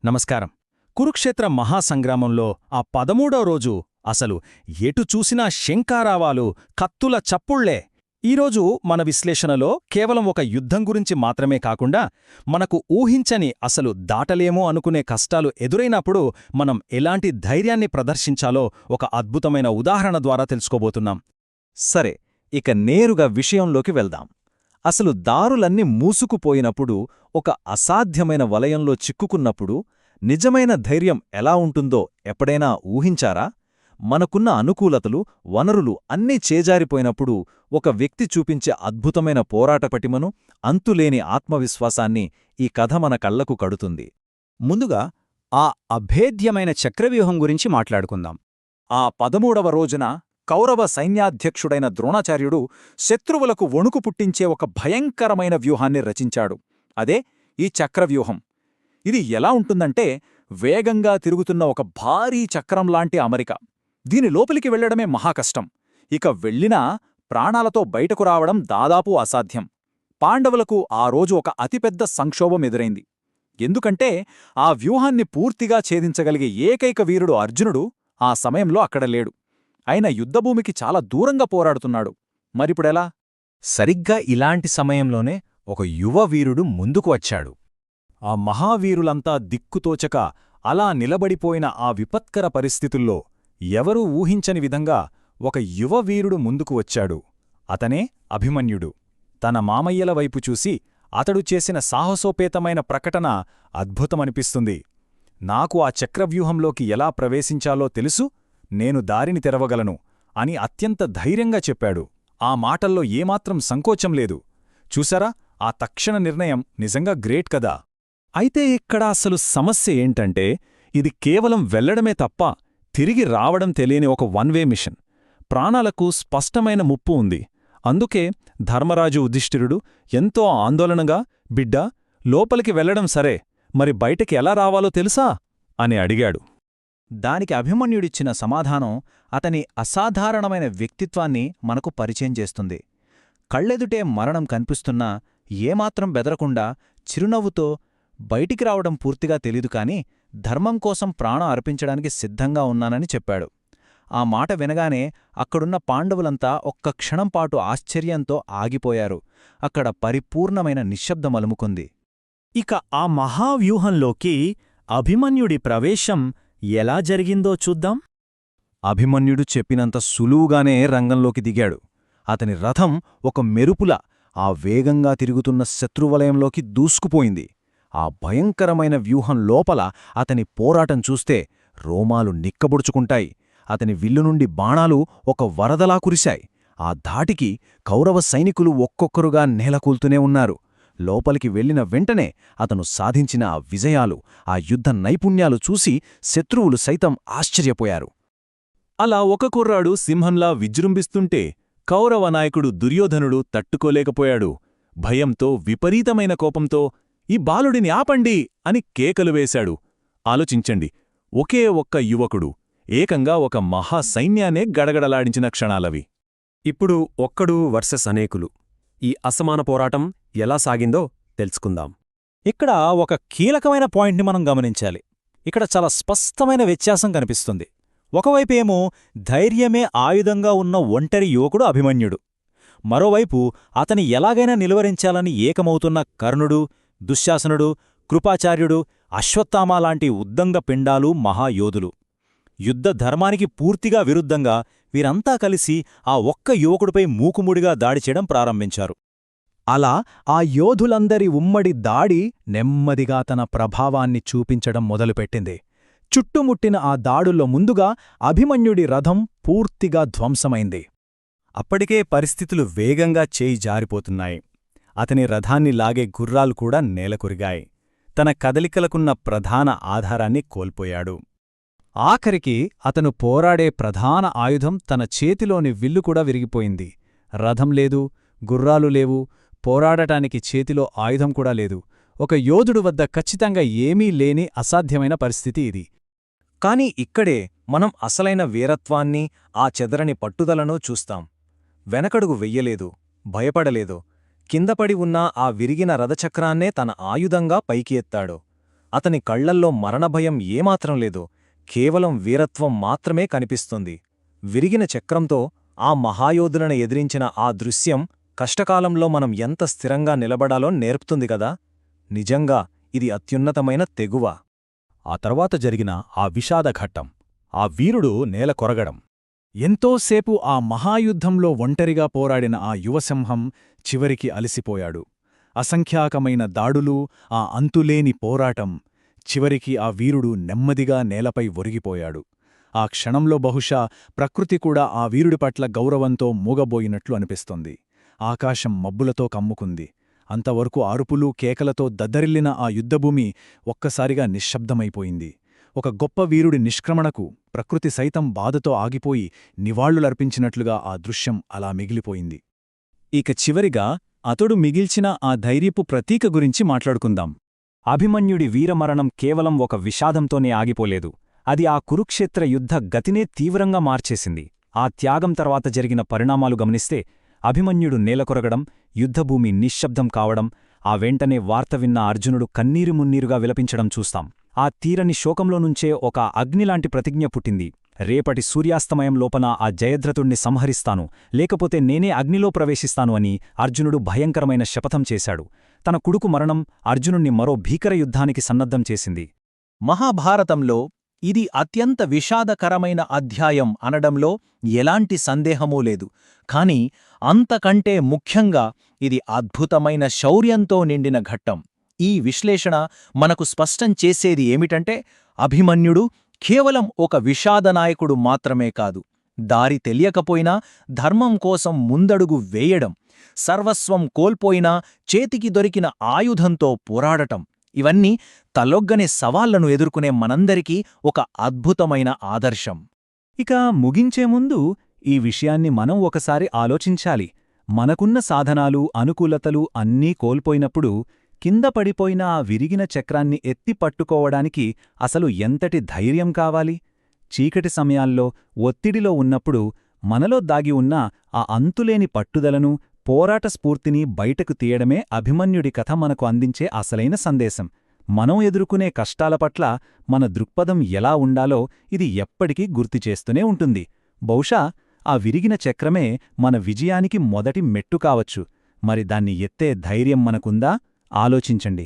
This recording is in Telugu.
నమస్కారం. కురుక్షేత్ర మహాసంగ్రామంలో ఆ 13వ రోజు అసలు ఎటు చూసినా శంఖారావాలు, కత్తుల చప్పుళ్లే. ఈరోజు మన విశ్లేషణలో కేవలం ఒక యుద్ధం గురించి మాత్రమే కాకుండా మనకు ఊహించని, అసలు దాటలేమో అనుకునే కష్టాలు ఎదురైనప్పుడు మనం ఎలాంటి ధైర్యాన్ని ప్రదర్శించాలో ఒక అద్భుతమైన ఉదాహరణ ద్వారా తెలుసుకోబోతున్నాం. సరే, ఇక నేరుగా విషయంలోకి వెళ్దాం. అసలు దారులన్నీ మూసుకుపోయినప్పుడు, ఒక అసాధ్యమైన వలయంలో చిక్కుకున్నప్పుడు నిజమైన ధైర్యం ఎలా ఉంటుందో ఎప్పుడైనా ఊహించారా? మనకున్న అనుకూలతలు, వనరులు అన్నీ చేజారిపోయినప్పుడు ఒక వ్యక్తి చూపించే అద్భుతమైన పోరాట పటిమను, అంతులేని ఆత్మవిశ్వాసాన్ని ఈ కథ మన కళ్లకు కడుతుంది. ముందుగా ఆ అభేద్యమైన చక్రవ్యూహం గురించి మాట్లాడుకుందాం. ఆ 13వ రోజున కౌరవ సైన్యాధ్యక్షుడైన ద్రోణాచార్యుడు శత్రువులకు వణుకు పుట్టించే ఒక భయంకరమైన వ్యూహాన్ని రచించాడు. అదే ఈ చక్రవ్యూహం. ఇది ఎలా ఉంటుందంటే, వేగంగా తిరుగుతున్న ఒక భారీ చక్రంలాంటి అమరిక. దీని లోపలికి వెళ్లడమే మహాకష్టం. ఇక వెళ్ళినా ప్రాణాలతో బయటకు రావడం దాదాపు అసాధ్యం. పాండవులకు ఆ రోజు ఒక అతిపెద్ద సంక్షోభం ఎదురైంది. ఎందుకంటే ఆ వ్యూహాన్ని పూర్తిగా ఛేదించగలిగే ఏకైక వీరుడు అర్జునుడు ఆ సమయంలో అక్కడ లేడు. ఆయన యుద్ధభూమికి చాలా దూరంగా పోరాడుతున్నాడు. మరిప్పుడెలా? సరిగ్గా ఇలాంటి సమయంలోనే ఒక యువ వీరుడు ముందుకు వచ్చాడు. ఆ మహావీరులంతా దిక్కుతోచక అలా నిలబడిపోయిన ఆ విపత్కర పరిస్థితుల్లో ఎవరూ ఊహించని విధంగా ఒక యువ వీరుడు ముందుకు వచ్చాడు. అతనే అభిమన్యుడు. తన మామయ్యల వైపు చూసి అతడు చేసిన సాహసోపేతమైన ప్రకటన అద్భుతమనిపిస్తుంది. నాకు ఆ చక్రవ్యూహంలోకి ఎలా ప్రవేశించాలో తెలుసు, నేను దారిని తెరవగలను అని అత్యంత ధైర్యంగా చెప్పాడు. ఆ మాటల్లో ఏమాత్రం సంకోచం లేదు. చూసారా, ఆ తక్షణ నిర్ణయం నిజంగా గ్రేట్ కదా. అయితే ఇక్కడ అసలు సమస్య ఏంటంటే, ఇది కేవలం వెళ్లడమే తప్ప తిరిగి రావడం తెలియని ఒక వన్వే మిషన్. ప్రాణాలకు స్పష్టమైన ముప్పు ఉంది. అందుకే ధర్మరాజు యుధిష్ఠిరుడు ఎంతో ఆందోళనగా, బిడ్డా, లోపలికి వెళ్లడం సరే, మరి బయటికి ఎలా రావాలో తెలుసా అని అడిగాడు. దానికి అభిమన్యుడిచ్చిన సమాధానం అతని అసాధారణమైన వ్యక్తిత్వాన్ని మనకు పరిచయం చేస్తుంది. కళ్ళెదుటే మరణం కనిపిస్తున్నా ఏమాత్రం బెదరకుండా చిరునవ్వుతో, బయటికి రావడం పూర్తిగా తెలీదు కాని ధర్మం కోసం ప్రాణం అర్పించడానికి సిద్ధంగా ఉన్నానని చెప్పాడు. ఆ మాట వినగానే అక్కడున్న పాండవులంతా ఒక్క క్షణంపాటు ఆశ్చర్యంతో ఆగిపోయారు. అక్కడ పరిపూర్ణమైన నిశ్శబ్దమలుముకుంది. ఇక ఆ మహావ్యూహంలోకి అభిమన్యుడి ప్రవేశం ఎలా జరిగిందో చూద్దాం. అభిమన్యుడు చెప్పినంత సులువుగానే రంగంలోకి దిగాడు. అతని రథం ఒక మెరుపులా ఆ వేగంగా తిరుగుతున్న శత్రువలయంలోకి దూసుకుపోయింది. ఆ భయంకరమైన వ్యూహం లోపల అతని పోరాటం చూస్తే రోమాలు నిక్కబొడుచుకుంటాయి. అతని విల్లు నుండి బాణాలు ఒక వరదలా కురిశాయి. ఆ ధాటికి కౌరవ సైనికులు ఒక్కొక్కరుగా నేలకూల్తూనే ఉన్నారు. లోపలికి వెళ్లిన వెంటనే అతను సాధించిన ఆ విజయాలు, ఆ యుద్ధ నైపుణ్యాలు చూసి శత్రువులు సైతం ఆశ్చర్యపోయారు. అలా ఒక కుర్రాడు సింహంలా విజృంభిస్తుంటే కౌరవ నాయకుడు దుర్యోధనుడు తట్టుకోలేకపోయాడు. భయంతో, విపరీతమైన కోపంతో, ఈ బాలుడిని ఆపండి అని కేకలు వేశాడు. ఆలోచించండి, ఒకే ఒక్క యువకుడు ఏకంగా ఒక మహాసైన్యాన్నే గడగడలాడించిన క్షణాలవి. ఇప్పుడు ఒక్కడు వర్సెస్ అనేకులు. ఈ అసమాన పోరాటం ఎలా సాగిందో తెలుసుకుందాం. ఇక్కడ ఒక కీలకమైన పాయింట్ని మనం గమనించాలి. ఇక్కడ చాలా స్పష్టమైన వ్యత్యాసం కనిపిస్తుంది. ఒకవైపేమో ధైర్యమే ఆయుధంగా ఉన్న ఒంటరి యువకుడు అభిమన్యుడు. మరోవైపు అతని ఎలాగైనా నిలువరించాలని ఏకమవుతున్న కర్ణుడు, దుశ్శాసనుడు, కృపాచార్యుడు, అశ్వత్థామాలాంటి ఉద్దంగ పిండాలు, మహాయోధులు. యుద్ధ ధర్మానికి పూర్తిగా విరుద్ధంగా వీరంతా కలిసి ఆ ఒక్క యువకుడిపై మూకుముడిగా దాడి చేయడం ప్రారంభించారు. అలా ఆ యోధులందరి ఉమ్మడి దాడి నెమ్మదిగా తన ప్రభావాన్ని చూపించడం మొదలుపెట్టింది. చుట్టుముట్టిన ఆ దాడుల్లో ముందుగా అభిమన్యుడి రథం పూర్తిగా ధ్వంసమైంది. అప్పటికే పరిస్థితులు వేగంగా చేయి జారిపోతున్నాయి. అతని రథాన్ని లాగే గుర్రాలు కూడా నేలకొరిగాయి. తన కదలికలకున్న ప్రధాన ఆధారాన్ని కోల్పోయాడు. ఆఖరికి అతను పోరాడే ప్రధాన ఆయుధం, తన చేతిలోని విల్లు కూడా విరిగిపోయింది. రథం లేదు, గుర్రాలు లేవు, పోరాడటానికి చేతిలో ఆయుధం కూడా లేదు. ఒక యోధుడు వద్ద ఖచ్చితంగా ఏమీ లేని అసాధ్యమైన పరిస్థితి ఇది. కాని ఇక్కడే మనం అసలైన వీరత్వాన్ని, ఆ చెదరని పట్టుదలను చూస్తాం. వెనకడుగు వెయ్యలేదు, భయపడలేదు. కిందపడి ఉన్న ఆ విరిగిన రథచక్రాన్నే తన ఆయుధంగా పైకి ఎత్తాడు. అతని కళ్లల్లో మరణభయం ఏమాత్రం లేదు, కేవలం వీరత్వం మాత్రమే కనిపిస్తుంది. విరిగిన చక్రంతో ఆ మహాయోధులను ఎదిరించిన ఆ దృశ్యం కష్టకాలంలో మనం ఎంత స్థిరంగా నిలబడాలో నేర్పుతుంది కదా. నిజంగా ఇది అత్యున్నతమైన తెగువ. ఆ తర్వాత జరిగిన ఆ విషాదఘట్టం, ఆ వీరుడు నేల కొరగడం. ఎంతోసేపు ఆ మహాయుద్ధంలో ఒంటరిగా పోరాడిన ఆ యువసింహం చివరికి అలసిపోయాడు. అసంఖ్యాకమైన దాడులు, ఆ అంతులేని పోరాటం. చివరికి ఆ వీరుడు నెమ్మదిగా నేలపై ఒరిగిపోయాడు. ఆ క్షణంలో బహుశా ప్రకృతి కూడా ఆ వీరుడి పట్ల గౌరవంతో మూగబోయినట్లు అనిపిస్తుంది. ఆకాశం మబ్బులతో కమ్ముకుంది. అంతవరకు అరుపులు కేకలతో దద్దరిల్లిన ఆ యుద్ధభూమి ఒక్కసారిగా నిశ్శబ్దమైపోయింది. ఒక గొప్ప వీరుడి నిష్క్రమణకు ప్రకృతి సైతం బాధతో ఆగిపోయి నివాళులర్పించినట్లుగా ఆ దృశ్యం అలా మిగిలిపోయింది. ఇక చివరిగా అతడు మిగిల్చిన ఆ ధైర్యపు ప్రతీక గురించి మాట్లాడుకుందాం. అభిమన్యుడి వీరమరణం కేవలం ఒక విషాదంతోనే ఆగిపోలేదు. అది ఆ కురుక్షేత్ర యుద్ధ గతినే తీవ్రంగా మార్చేసింది. ఆ త్యాగం తర్వాత జరిగిన పరిణామాలు గమనిస్తే అభిమన్యుడు నేలకొరగడం, యుద్ధభూమి నిశ్శబ్దం కావడం, ఆ వెంటనే వార్త విన్న అర్జునుడు కన్నీరు మున్నీరుగా విలపించడం చూస్తాం. ఆ తీరని శోకంలోనుంచే ఒక అగ్నిలాంటి ప్రతిజ్ఞ పుట్టింది. రేపటి సూర్యాస్తమయం లోపన ఆ జయద్రథుణ్ణి సంహరిస్తాను, లేకపోతే నేనే అగ్నిలో ప్రవేశిస్తాను అని అర్జునుడు భయంకరమైన శపథం చేశాడు. తన కొడుకు మరణం అర్జునుణ్ణి మరో భీకర యుద్ధానికి సన్నద్ధం చేసింది. మహాభారతంలో ఇది అత్యంత విషాదకరమైన అధ్యాయం అనడంలో ఎలాంటి సందేహమూ లేదు. కాని అంతకంటే ముఖ్యంగా ఇది అద్భుతమైన శౌర్యంతో నిండిన ఘట్టం. ఈ విశ్లేషణ మనకు స్పష్టం చేసేది ఏమిటంటే, అభిమన్యుడు కేవలం ఒక విషాదనాయకుడు మాత్రమే కాదు, దారి తెలియకపోయినా ధర్మం కోసం ముందడుగు వేయడం, సర్వస్వం కోల్పోయినా చేతికి దొరికిన ఆయుధంతో పోరాడటం, ఇవన్నీ తలొగ్గని సవాళ్లను ఎదుర్కొనే మనందరికీ ఒక అద్భుతమైన ఆదర్శం. ఇక ముగించే ముందు ఈ విషయాన్ని మనం ఒకసారి ఆలోచించాలి. మనకున్న సాధనాలు, అనుకూలతలు అన్నీ కోల్పోయినప్పుడు కింద పడిపోయిన ఆ విరిగిన చక్రాన్ని ఎత్తి పట్టుకోవడానికి అసలు ఎంతటి ధైర్యం కావాలి? చీకటి సమయాల్లో, ఒత్తిడిలో ఉన్నప్పుడు మనలో దాగి ఉన్న ఆ అంతులేని పట్టుదలను, పోరాట స్ఫూర్తిని బయటకు తీయడమే అభిమన్యుడి కథ మనకు అందించే అసలైన సందేశం. మనం ఎదుర్కొనే కష్టాల పట్ల మన దృక్పథం ఎలా ఉండాలో ఇది ఎప్పటికీ గుర్తుచేస్తూనే ఉంటుంది. బహుశా ఆ విరిగిన చక్రమే మన విజయానికి మొదటి మెట్టు కావచ్చు. మరి దాన్ని ఎత్తే ధైర్యం మనకుందా? ఆలోచించండి.